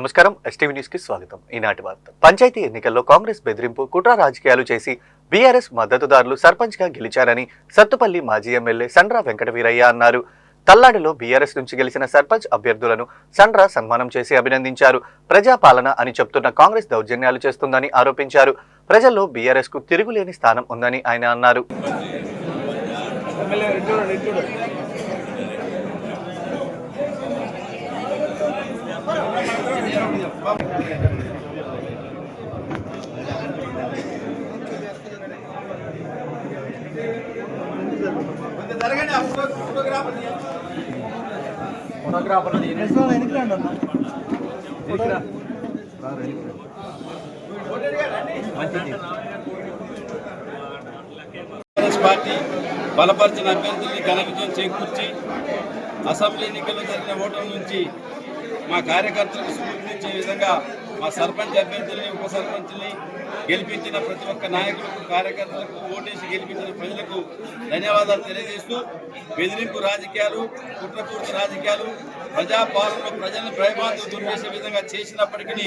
నమస్కారం STV news కి స్వాగతం. ఈనాటి వార్త. పంచాయతీ ఎన్నికల్లో కాంగ్రెస్ బెదిరింపు కుట్ర రాజకీయాలు చేసి బీఆర్ఎస్ మద్దతుదారులు సర్పంచ్ గా గెలిచారని సత్తుపల్లి మాజీ ఎమ్మెల్యే సండ్ర వెంకటవీరయ్య అన్నారు. తల్లాడిలో బీఆర్ఎస్ నుంచి గెలిచిన సర్పంచ్ అభ్యర్థులను సండ్ర సన్మానం చేసి అభినందించారు. ప్రజాపాలన అని చెప్తున్న కాంగ్రెస్ దౌర్జన్యాలు చేస్తుందని ఆరోపించారు. ప్రజల్లో బీఆర్ఎస్ కు తిరుగులేని స్థానం ఉందని ఆయన అన్నారు. పార్టీ బలపరిచిన అభ్యర్థుల్ని ఘన విజయం చేకూర్చి అసెంబ్లీ ఎన్నికల్లో జరిగిన ఓటమి నుంచి మా కార్యకర్తలకు స్ఫూర్తినిచ్చే విధంగా మా సర్పంచ్ అభ్యర్థుల్ని ఉప సర్పంచ్ని గెలిపించిన ప్రతి ఒక్క నాయకులకు కార్యకర్తలకు ఓటేసి గెలిపించిన ప్రజలకు ధన్యవాదాలు తెలియజేస్తూ బెదిరింపు రాజకీయాలు కుట్రపూర్తి రాజకీయాలు ప్రజాపాలనలో ప్రజలను భయభ్రాంతులు గురిచేసే విధంగా చేసినప్పటికీ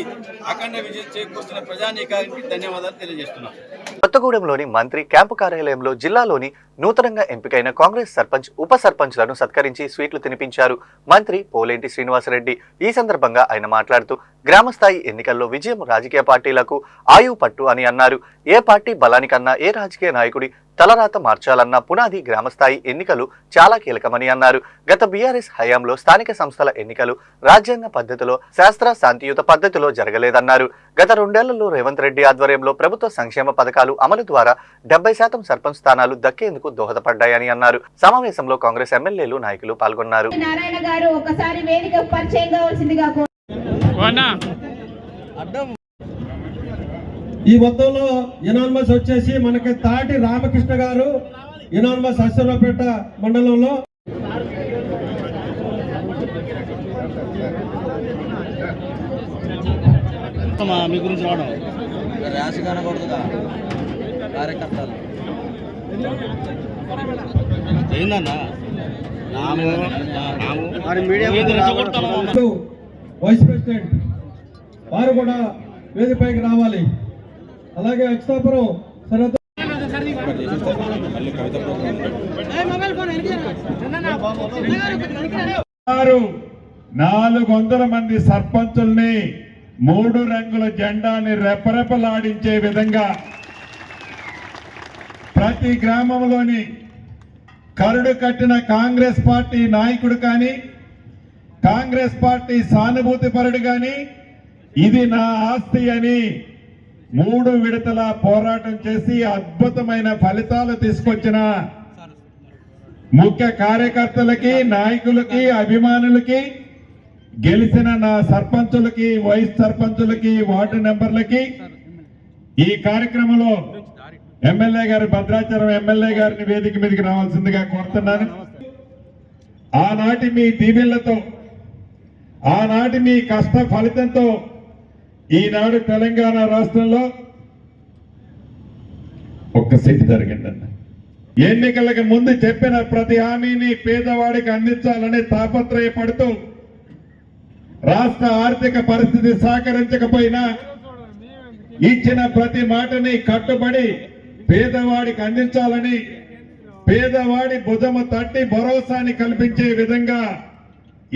అఖండ విజయం చేకూర్చిన ప్రజానీకానికి ధన్యవాదాలు తెలియజేస్తున్నాం. కొత్తగూడెంలోని మంత్రి క్యాంపు కార్యాలయంలో జిల్లాలోని నూతనంగా ఎంపికైన కాంగ్రెస్ సర్పంచ్ ఉప సర్పంచ్లను సత్కరించి స్వీట్లు తినిపించారు మంత్రి పోలేంటి శ్రీనివాసరెడ్డి. ఈ సందర్భంగా ఆయన మాట్లాడుతూ గ్రామస్థాయి ఎన్నికల్లో విజయం రాజకీయ పార్టీలకు ఆయువు పట్టు అని అన్నారు. ఏ పార్టీ బలానికన్నా ఏ రాజకీయ నాయకుడి తలరాత మార్చాలన్న పునాది గ్రామస్థాయి ఎన్నికలు చాలా కీలకమని అన్నారు. గత బీఆర్ఎస్ హయాంలో స్థానిక సంస్థల ఎన్నికలు రాజ్యాంగ పద్ధతిలో శాస్త్ర శాంతియుత పద్ధతిలో జరగలేదన్నారు. గత 2 ఏళ్లలో రేవంత్ రెడ్డి ఆధ్వర్యంలో ప్రభుత్వ సంక్షేమ పథకాలు అమలు ద్వారా 70% సర్పంచ్ స్థానాలు దక్కేందుకు దోహదపడ్డాయని అన్నారు. సమావేశంలో కాంగ్రెస్ ఎమ్మెల్యేలు నాయకులు పాల్గొన్నారు. ఈ మొత్తంలో యునానిమస్ వచ్చేసి మనకి తాటి రామకృష్ణ గారు యునానిమస్ అశ్వరావుపేట మండలంలో మీ గురించి రావడం ర్యాష్ కానకూడదుగా కార్యకర్తలు ఏందన్నా వైస్ ప్రెసిడెంట్ వారు కూడా వేదికపైకి రావాలి. అలాగే అక్షతాపురం సరహద్దు 400 మంది సర్పంచుల్ని 3 రంగుల జెండాని రెపరెపలాడించే విధంగా ప్రతి గ్రామంలోని కరుడు కట్టిన కాంగ్రెస్ పార్టీ నాయకుడు కానీ కాంగ్రెస్ పార్టీ సానుభూతి పరుడు కానీ ఇది నా ఆస్తి అని 3 విడతల పోరాటం చేసి అద్భుతమైన ఫలితాలు తీసుకొచ్చిన ముఖ్య కార్యకర్తలకి నాయకులకి అభిమానులకి గెలిచిన నా సర్పంచులకి వైస్ సర్పంచులకి వార్డు మెంబర్లకి ఈ కార్యక్రమంలో ఎమ్మెల్యే గారు భద్రాచలం ఎమ్మెల్యే గారిని వేదిక మీదకి రావాల్సిందిగా కోరుతున్నాను. ఆనాటి మీ దీవెనలతో ఆనాటి మీ కష్ట ఫలితంతో ఈనాడు తెలంగాణ రాష్ట్రంలో ఒక్క సీటు జరిగిందన్న. ఎన్నికలకు ముందు చెప్పిన ప్రతి హామీని పేదవాడికి అందించాలని తాపత్రయపడుతూ రాష్ట్ర ఆర్థిక పరిస్థితి సహకరించకపోయినా ఇచ్చిన ప్రతి మాటని కట్టుబడి పేదవాడికి అందించాలని పేదవాడి భుజము తట్టి భరోసాని కల్పించే విధంగా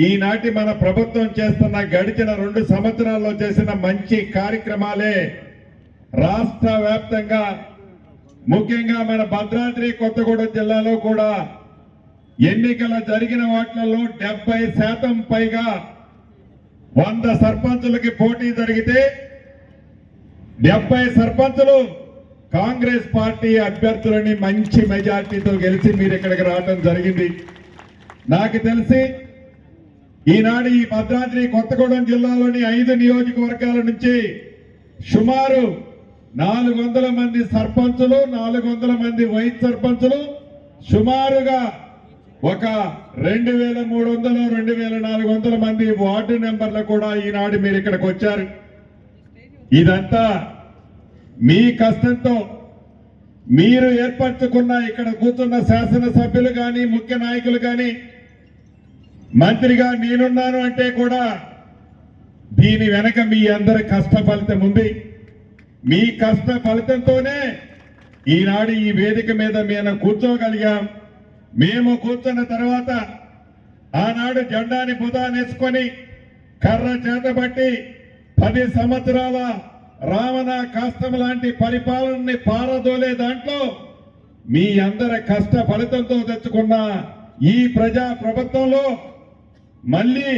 ఈనాటి మన ప్రభుత్వం చేస్తున్న గడిచిన 2 సంవత్సరాల్లో చేసిన మంచి కార్యక్రమాలే రాష్ట్ర వ్యాప్తంగా ముఖ్యంగా మన భద్రాద్రి కొత్తగూడెం జిల్లాలో కూడా ఎన్నికల జరిగిన వాటిలలో 70% పైగా 100 సర్పంచులకి పోటీ జరిగితే 70 సర్పంచులు కాంగ్రెస్ పార్టీ అభ్యర్థులని మంచి మెజార్టీతో గెలిచి మీరు ఇక్కడికి రావడం జరిగింది. నాకు తెలిసి ఈనాడు ఈ భద్రాద్రి కొత్తగూడెం జిల్లాలోని 5 నియోజకవర్గాల నుంచి సుమారు 400 మంది సర్పంచులు 400 మంది వైస్ సర్పంచులు సుమారుగా ఒక 2300 2400 మంది వార్డు మెంబర్లు కూడా ఈనాడు మీరు ఇక్కడికి వచ్చారు. ఇదంతా మీ కష్టంతో మీరు ఏర్పరచుకున్న ఇక్కడ కూర్చున్న శాసనసభ్యులు కానీ ముఖ్య నాయకులు కానీ మంత్రిగా నేనున్నాను అంటే కూడా దీని వెనక మీ అందరి కష్ట ఫలితం ఉంది. మీ కష్ట ఫలితంతోనే ఈనాడు ఈ వేదిక మీద మేము కూర్చోగలిగాం. మేము కూర్చున్న తర్వాత ఆనాడు జెండాని బుధానేసుకొని కర్ర చేతబట్టి 10 సంవత్సరాల రావణ కాష్టం లాంటి పరిపాలనని పారదోలే దాంట్లో మీ అందరి కష్ట ఫలితంతో తెచ్చుకున్న ఈ ప్రజా ప్రభుత్వంలో మళ్ళీ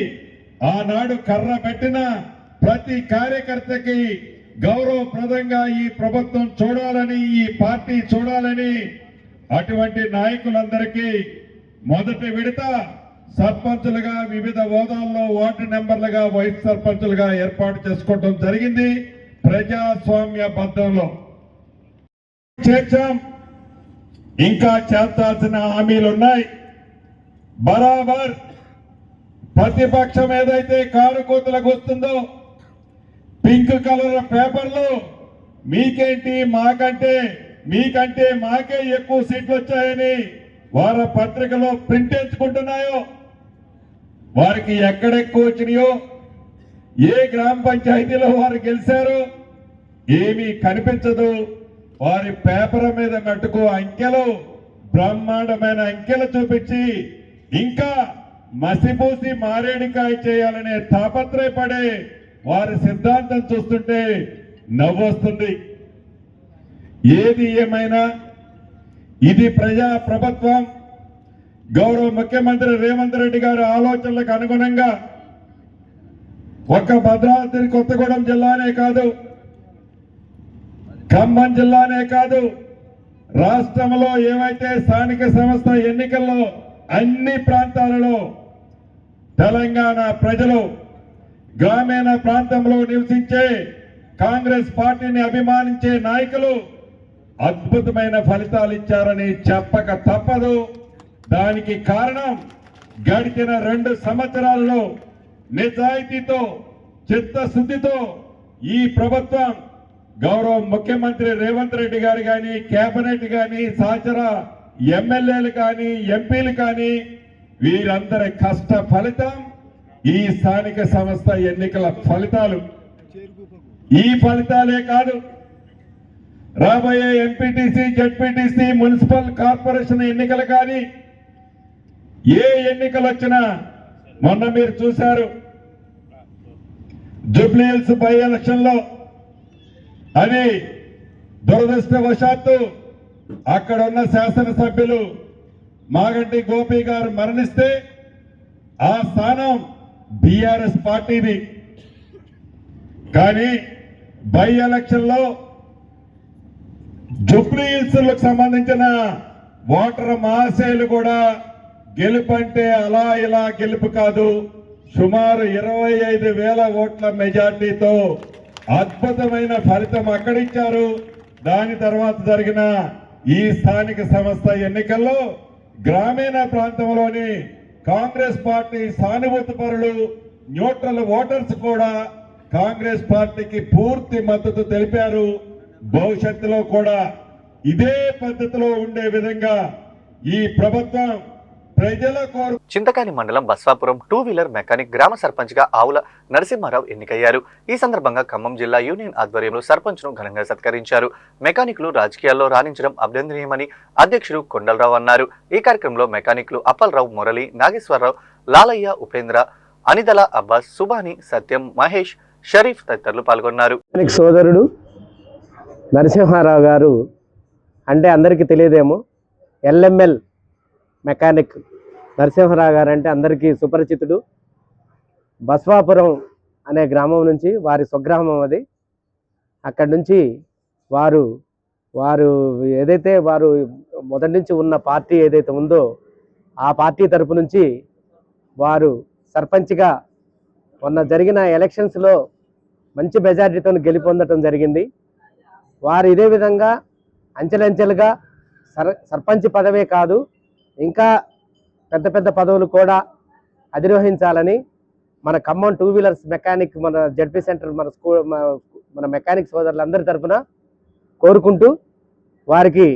ఆనాడు కర్ర పెట్టిన ప్రతి కార్యకర్తకి గౌరవప్రదంగా ఈ ప్రభుత్వం చూడాలని, ఈ పార్టీ చూడాలని అటువంటి నాయకులందరికీ మొదటి విడత సర్పంచులుగా వివిధ హోదాల్లో వార్డు మెంబర్లుగా వైస్ సర్పంచులుగా ఏర్పాటు చేసుకోవడం జరిగింది. ప్రజాస్వామ్య బద్దంలో చేర్చాం. ఇంకా చేర్చాల్సిన హామీలు ఉన్నాయి. బరాబర్ ప్రతిపక్షం ఏదైతే కారు కూతలకు వస్తుందో పింక్ కలర్ పేపర్లు మీకేంటి మీకంటే మాకే ఎక్కువ సీట్లు వచ్చాయని వారి పత్రికలో ప్రింట్ ఎంచుకుంటున్నాయో, వారికి ఎక్కడెక్కువ వచ్చినాయో, ఏ గ్రామ పంచాయతీలో వారు గెలిచారో ఏమీ కనిపించదు. వారి పేపర్ మీద మట్టుకు అంకెలు, బ్రహ్మాండమైన అంకెలు చూపించి ఇంకా మసిపూసి మారేడికాయ చేయాలనే తాపత్రయపడే వారి సిద్ధాంతం చూస్తుంటే నవ్వొస్తుంది. ఏది ఏమైనా ఇది ప్రజా ప్రభుత్వం. గౌరవ ముఖ్యమంత్రి రేవంత్ రెడ్డి గారి ఆలోచనలకు అనుగుణంగా ఒక్క భద్రాద్రి కొత్తగూడెం జిల్లానే కాదు, ఖమ్మం జిల్లానే కాదు, రాష్ట్రంలో ఏవైతే స్థానిక సంస్థ ఎన్నికల్లో అన్ని ప్రాంతాలలో తెలంగాణ ప్రజలు గ్రామీణ ప్రాంతంలో నివసించే కాంగ్రెస్ పార్టీని అభిమానించే నాయకులు అద్భుతమైన ఫలితాలు ఇచ్చారని చెప్పక తప్పదు. దానికి కారణం గడిచిన 2 సంవత్సరాలలో నిజాయితీతో, చిత్తశుద్ధితో ఈ ప్రభుత్వం గౌరవ ముఖ్యమంత్రి రేవంత్ రెడ్డి గారు కానీ, కేబినెట్ కానీ, సహచర ఎమ్మెల్యేలు కానీ, ఎంపీలు కానీ వీరందరి కష్ట ఫలితం ఈ స్థానిక సంస్థ ఎన్నికల ఫలితాలు. ఈ ఫలితాలే కాదు, రాబోయే ఎంపీటీసీ, జెడ్పీటీసీ, మున్సిపల్ కార్పొరేషన్ ఎన్నికలు కానీ ఏ ఎన్నికలు వచ్చినా మొన్న మీరు చూశారు జూబ్లీ హిల్స్ బై ఎలక్షన్ లో అది దురదృష్టవశాత్తు అక్కడ ఉన్న శాసనసభ్యులు మాగంటి గోపి గారు మరణిస్తే ఆ స్థానం బీఆర్ఎస్ పార్టీది. కానీ బై ఎలక్షన్ లో జూబ్లీ హిల్స్ సంబంధించిన ఓటర్ మహాశయులు కూడా గెలుపంటే అలా ఇలా గెలుపు కాదు, సుమారు 25,000 ఓట్ల మెజార్టీతో అద్భుతమైన ఫలితం అక్కడిచ్చారు. దాని తర్వాత జరిగిన ఈ స్థానిక సంస్థ ఎన్నికల్లో గ్రామీణ ప్రాంతంలోని కాంగ్రెస్ పార్టీ సానుభూతి పరులు, న్యూట్రల్ ఓటర్స్ కూడా కాంగ్రెస్ పార్టీకి పూర్తి మద్దతు తెలిపారు. భవిష్యత్తులో కూడా ఇదే పద్ధతిలో ఉండే విధంగా ఈ ప్రభుత్వం ప్రజల కోరు. చింతకాని మండలం బస్వాపురం 2-వీలర్ మెకానిక్ గ్రామ సర్పంచ్ గా ఆవుల నరసింహారావు ఎన్నికయ్యారు. ఈ సందర్భంగా ఖమ్మం జిల్లా యూనియన్ ఆధ్వర్యంలో సర్పంచ్ ను ఘనంగా సత్కరించారు. మెకానిక్లు రాజకీయాల్లో రాణించడం అభినందనీయమని అధ్యక్షుడు కొండలరావు అన్నారు. ఈ కార్యక్రమంలో మెకానిక్లు అప్పలరావు, మురళి, నాగేశ్వరరావు, లాలయ్య, ఉపేంద్ర, అనిదల, అబ్బాస్, సుబాని, సత్యం, మహేష్, షరీఫ్ తదితరులు పాల్గొన్నారు. సోదరుడు నరసింహారావు గారు అంటే అందరికీ తెలియదేమో, ఎల్ఎంఎల్ మెకానిక్ నరసింహారావు గారు అంటే అందరికీ సుపరిచితుడు. బస్వాపురం అనే గ్రామం నుంచి వారి స్వగ్రామం అది. అక్కడి నుంచి వారు ఏదైతే వారు మొదటి నుంచి ఉన్న పార్టీ ఏదైతే ఉందో ఆ పార్టీ తరపు నుంచి వారు సర్పంచ్గా మొన్న జరిగిన ఎలక్షన్స్లో మంచి మెజారిటీతో గెలుపొందడం జరిగింది. వారు ఇదే విధంగా అంచెలంచెలుగా సర్పంచ్ పదవే కాదు, ఇంకా పెద్ద పెద్ద పదవులు కూడా అధిరోహించాలని మన ఖమ్మం 2-వీలర్స్ మెకానిక్, మన జడ్పీ సెంటర్, మన మెకానిక్ సోదరులందరి తరఫున కోరుకుంటూ వారికి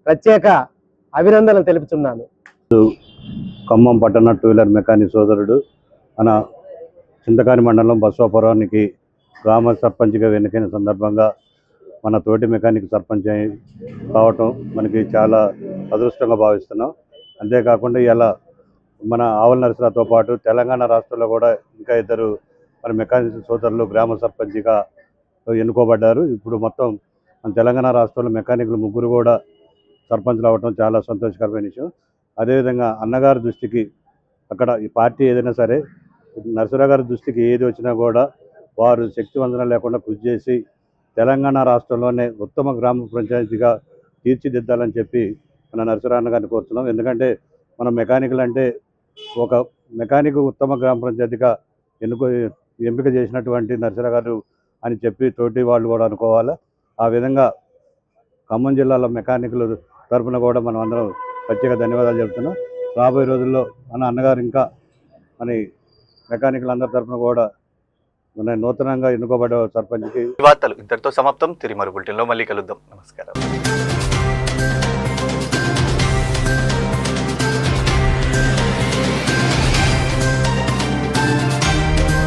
ప్రత్యేక అభినందనలు తెలుపుతున్నాను. ఖమ్మం పట్టణ 2-వీలర్ మెకానిక్ సోదరుడు మన చింతకాని మండలం బసవాపురానికి గ్రామ సర్పంచ్గా ఎన్నికైన సందర్భంగా మన తోటి మెకానిక్ సర్పంచ్ కావటం మనకి చాలా అదృష్టంగా భావిస్తున్నాం. అంతేకాకుండా ఇలా మన ఆవుల నరసరావుతో పాటు తెలంగాణ రాష్ట్రంలో కూడా ఇంకా ఇద్దరు మన మెకానిక్ సోదరులు గ్రామ సర్పంచ్గా ఎన్నుకోబడ్డారు. ఇప్పుడు మొత్తం మన తెలంగాణ రాష్ట్రంలో మెకానిక్లు ముగ్గురు కూడా సర్పంచ్లు అవ్వటం చాలా సంతోషకరమైన విషయం. అదేవిధంగా అన్నగారి దృష్టికి అక్కడ ఈ పార్టీ ఏదైనా సరే నరసరావు గారి దృష్టికి ఏది వచ్చినా కూడా వారు శక్తివంచన లేకుండా కృషి చేసి తెలంగాణ రాష్ట్రంలోనే ఉత్తమ గ్రామ పంచాయతీగా తీర్చిదిద్దాలని చెప్పి మన నరసరావు అన్న గారిని కోరుతున్నాం. ఎందుకంటే మనం మెకానికల్ అంటే ఒక మెకానిక్ ఉత్తమ గ్రామ పంచాయతీగా ఎంపిక చేసినటువంటి నరసరావు గారు అని చెప్పి తోటి వాళ్ళు కూడా అనుకోవాలి. ఆ విధంగా ఖమ్మం జిల్లాలో మెకానికుల తరఫున కూడా మనం అందరం ప్రత్యేక ధన్యవాదాలు చెబుతున్నాం. రాబోయే రోజుల్లో మన అన్నగారు ఇంకా మన మెకానికల్ అందరి తరఫున కూడా మన నూతనంగా ఎన్నుకోబడ్డ సర్పంచ్కి ఈ వార్తలు ఇంతటితో సమాప్తం. తిరిగి మరో బులెటిన్లో మళ్ళీ కలుద్దాం. నమస్కారం.